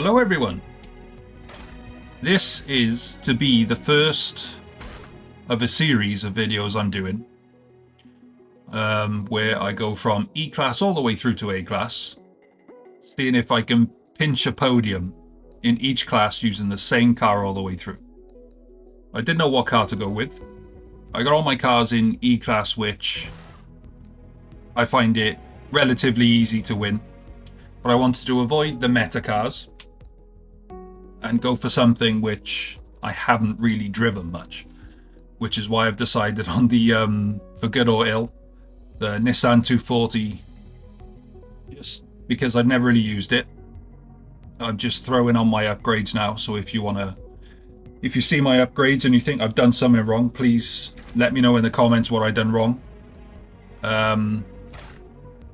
Hello everyone. This is to be the first of a series of videos I'm doing where I go from E-Class all the way through to A-Class, seeing if I can pinch a podium in each class using the same car all the way through. I didn't know what car to go with. I got all my cars in E-Class, which I find it relatively easy to win, but I wanted to avoid the meta cars and go for something which I haven't really driven much, which is why I've decided on the, for good or ill, the Nissan 240, just because I've never really used it. I'm just throwing on my upgrades now, so if you see my upgrades and you think I've done something wrong, please let me know in the comments what I've done wrong. And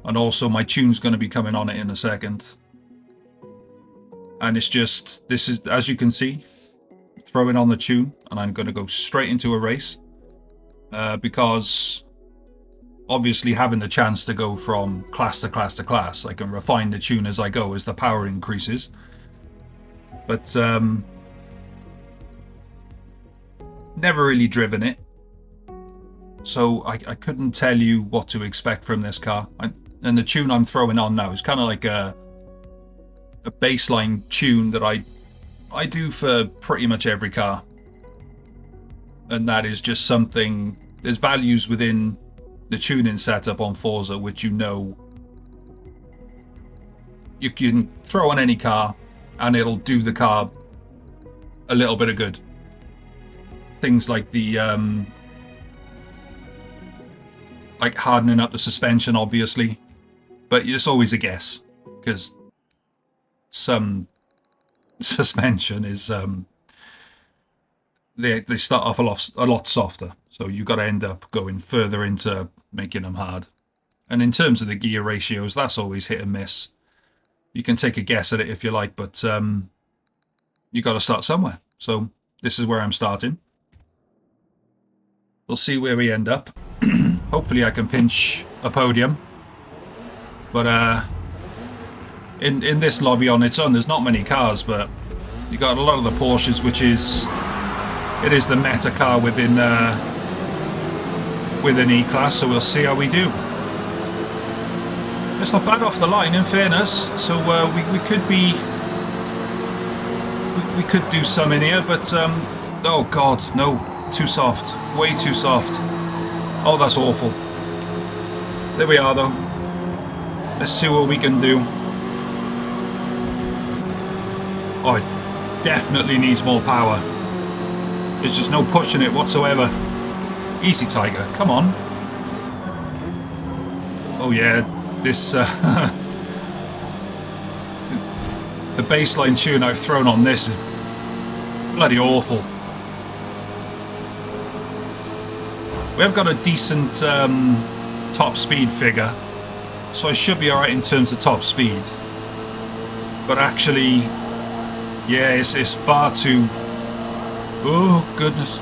also my tune's going to be coming on it in a second. And it's just, this is, as you can see, throwing on the tune, and I'm going to go straight into a race. Because obviously having the chance to go from class to class to class, I can refine the tune as I go as the power increases. But never really driven it, so I couldn't tell you what to expect from this car. And the tune I'm throwing on now is kind of like a baseline tune that I do for pretty much every car, and that is just something. There's values within the tuning setup on Forza which you can throw on any car and it'll do the car a little bit of good. Things like the like hardening up the suspension, obviously, but it's always a guess because some suspension is they start off a lot softer, so you got to end up going further into making them hard. And in terms of the gear ratios, that's always hit and miss. You can take a guess at it if you like, but you got to start somewhere. So this is where I'm starting. We'll see where we end up. Hopefully I can pinch a podium, but in this lobby on its own, there's not many cars, but you got a lot of the Porsches, which is the meta car within E-Class. So we'll see how we do. It's not bad off the line, in fairness. So we could do some in here, but oh god, no, too soft, way too soft. Oh, that's awful. There we are, though. Let's see what we can do. Oh, it definitely needs more power. There's just no pushing it whatsoever. Easy, Tiger. Come on. Oh, yeah. This, the baseline tune I've thrown on this is bloody awful. We have got a decent top speed figure, so I should be alright in terms of top speed. But actually, yeah, it's far too... Oh goodness,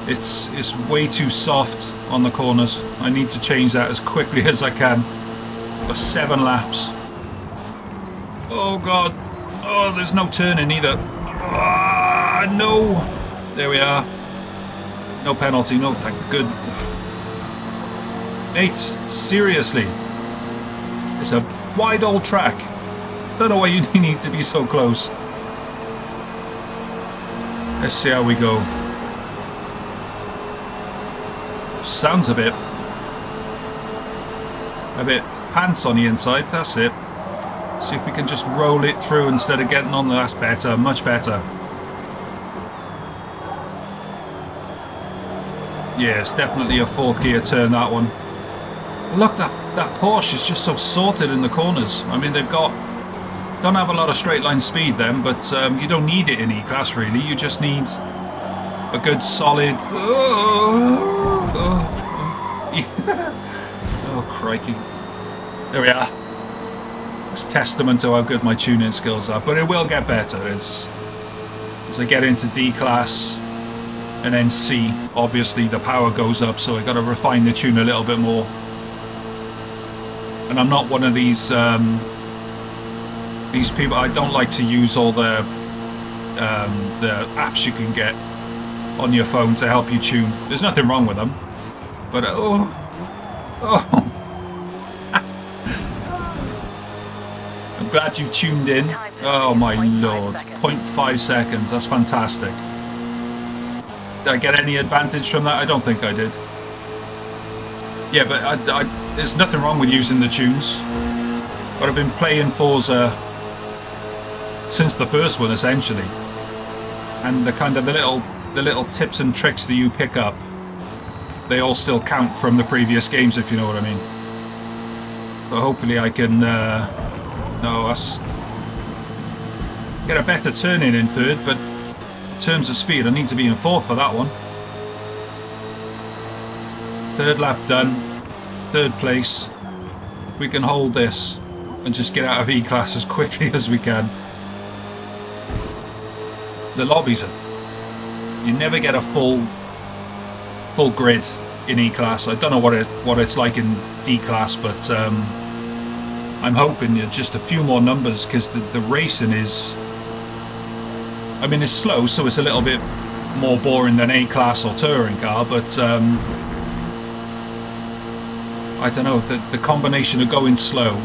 it's way too soft on the corners. I need to change that as quickly as I can. Got 7 laps. Oh god. Oh, there's no turning either. Ah, no. There we are. No penalty, no, thank good. Mate, seriously. It's a wide old track. Don't know why you need to be so close. Let's see how we go. Sounds a bit pants on the inside, that's it. See if we can just roll it through instead of getting on the... That's better, much better. Yeah, it's definitely a 4th gear turn, that one. Look, that Porsche is just so sorted in the corners. I mean, don't have a lot of straight line speed then, but you don't need it in E-Class really. You just need a good solid... Oh, crikey. There we are. It's testament to how good my tuning skills are, but it will get better as I get into D-Class and then C. Obviously the power goes up, so I got to refine the tune a little bit more. And I'm not one of these These people, I don't like to use all the apps you can get on your phone to help you tune. There's nothing wrong with them, but oh. I'm glad you tuned in. Oh my lord, 0.5 seconds, that's fantastic. Did I get any advantage from that? I don't think I did. Yeah, but there's nothing wrong with using the tunes. But I've been playing Forza since the first one, essentially. And the kind of the little tips and tricks that you pick up, they all still count from the previous games, if you know what I mean. So hopefully I can get a better turn in third, but in terms of speed, I need to be in fourth for that one. Third lap done, third place. If we can hold this and just get out of E-Class as quickly as we can. The lobbies are... You never get a full grid in E-Class. I don't know what it's like in D-Class, but I'm hoping just a few more numbers, because the racing is... I mean, it's slow, so it's a little bit more boring than A-Class or touring car, but I don't know, the combination of going slow,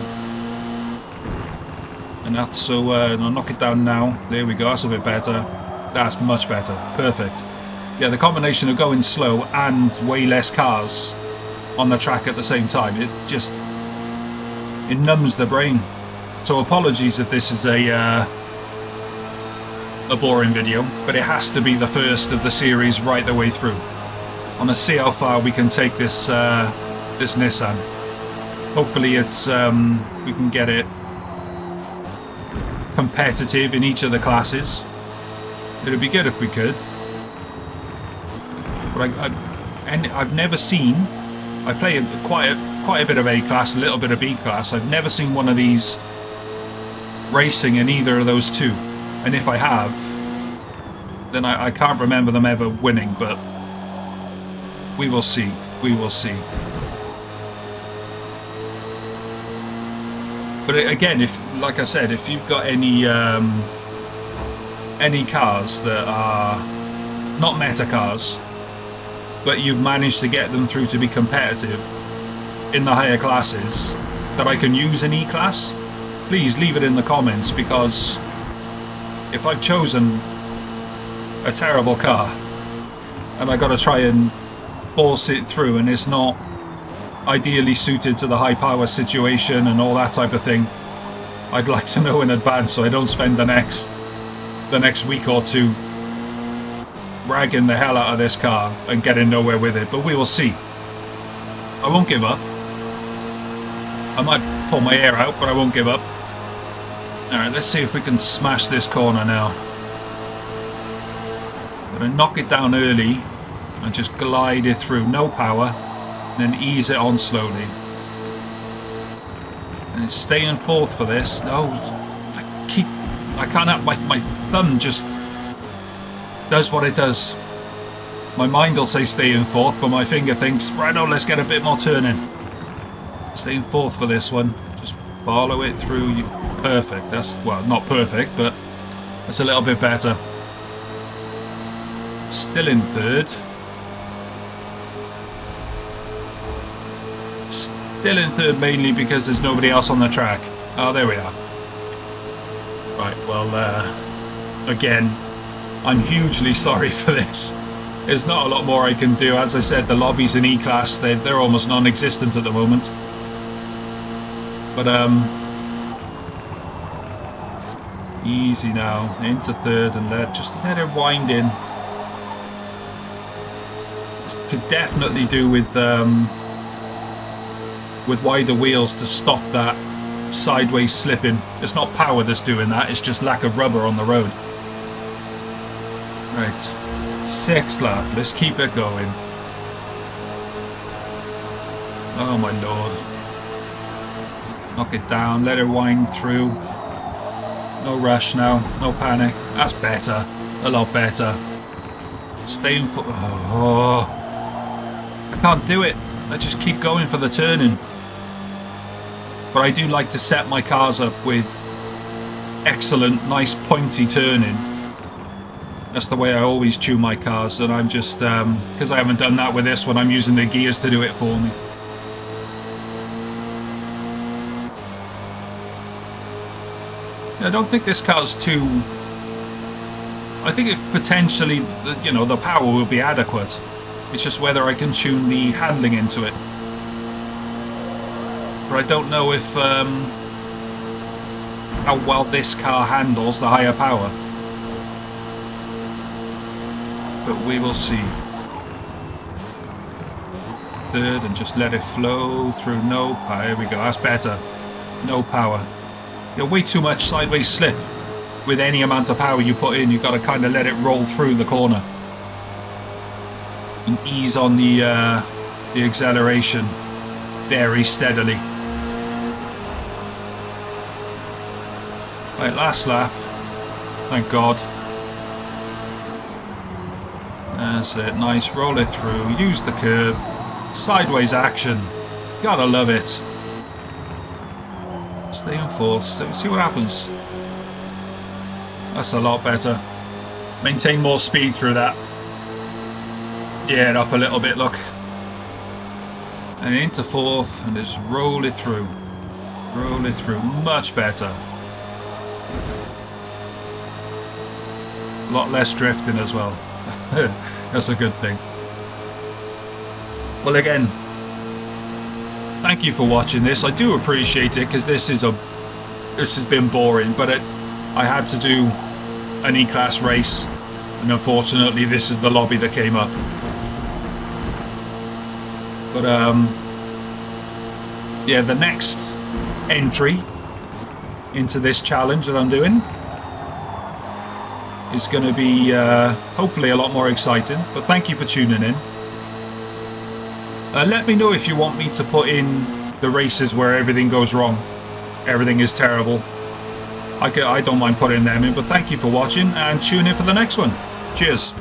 and that's so, I'll knock it down now. There we go, that's a bit better. That's much better, perfect. Yeah, the combination of going slow and way less cars on the track at the same time, it numbs the brain. So apologies if this is a boring video, but it has to be the first of the series right the way through. I want to see how far we can take this this Nissan. Hopefully it's we can get it competitive in each of the classes. It'd be good if we could. But I've never seen... I play quite a bit of A-Class, a little bit of B-Class. I've never seen one of these racing in either of those two. And if I have, then I can't remember them ever winning, but we will see. We will see. But again, like I said, if you've got any cars that are not meta cars, but you've managed to get them through to be competitive in the higher classes that I can use in E-Class, please leave it in the comments, because if I've chosen a terrible car and I got to try and force it through and it's not ideally suited to the high power situation and all that type of thing, I'd like to know in advance so I don't spend the next week or two ragging the hell out of this car and getting nowhere with it. But we will see. I won't give up. I might pull my hair out, but I won't give up. Alright, let's see if we can smash this corner now. Gonna knock it down early and just glide it through, no power, and then ease it on slowly. And it's staying fourth for this. No, I can't have my thumb just does what it does. My mind will say stay in fourth, but my finger thinks, right, oh, let's get a bit more turning. Stay in fourth for this one. Just follow it through. Perfect. That's, well, not perfect, but that's a little bit better. Still in third. Still in third mainly because there's nobody else on the track. Oh, there we are. Right, well, again, I'm hugely sorry for this. There's not a lot more I can do. As I said, the lobbies in E-Class, they're almost non-existent at the moment. But, easy now, into third, and just let her wind in. This could definitely do with wider wheels to stop that sideways slipping. It's not power that's doing that, it's just lack of rubber on the road. Right, sixth lap, let's keep it going. Oh my lord. Knock it down, let her wind through. No rush now, no panic. That's better, a lot better. Staying for... Oh, I can't do it. I just keep going for the turning. But I do like to set my cars up with excellent, nice pointy turning. That's the way I always tune my cars, and I'm just, because I haven't done that with this one, I'm using the gears to do it for me. I don't think this car's too... I think it potentially, you know, the power will be adequate. It's just whether I can tune the handling into it. But I don't know if, how well this car handles the higher power. But we will see. Third, and just let it flow through. No power. Here we go. That's better. No power. You're way too much sideways slip. With any amount of power you put in, you've got to kind of let it roll through the corner. And ease on the acceleration very steadily. Right, last lap. Thank God. That's it. Nice. Roll it through. Use the curb. Sideways action. Gotta love it. Stay on fourth. See what happens. That's a lot better. Maintain more speed through that. Yeah, it up a little bit, look. And into fourth, and just roll it through. Roll it through. Much better. A lot less drifting as well. That's a good thing. Well, again, thank you for watching this. I do appreciate it, because this has been boring, but I had to do an E-Class race, and unfortunately this is the lobby that came up. But yeah, the next entry into this challenge that I'm doing is going to be hopefully a lot more exciting. But thank you for tuning in. Let me know if you want me to put in the races where everything goes wrong, everything is terrible. I don't mind putting them in, but thank you for watching, and tune in for the next one. Cheers.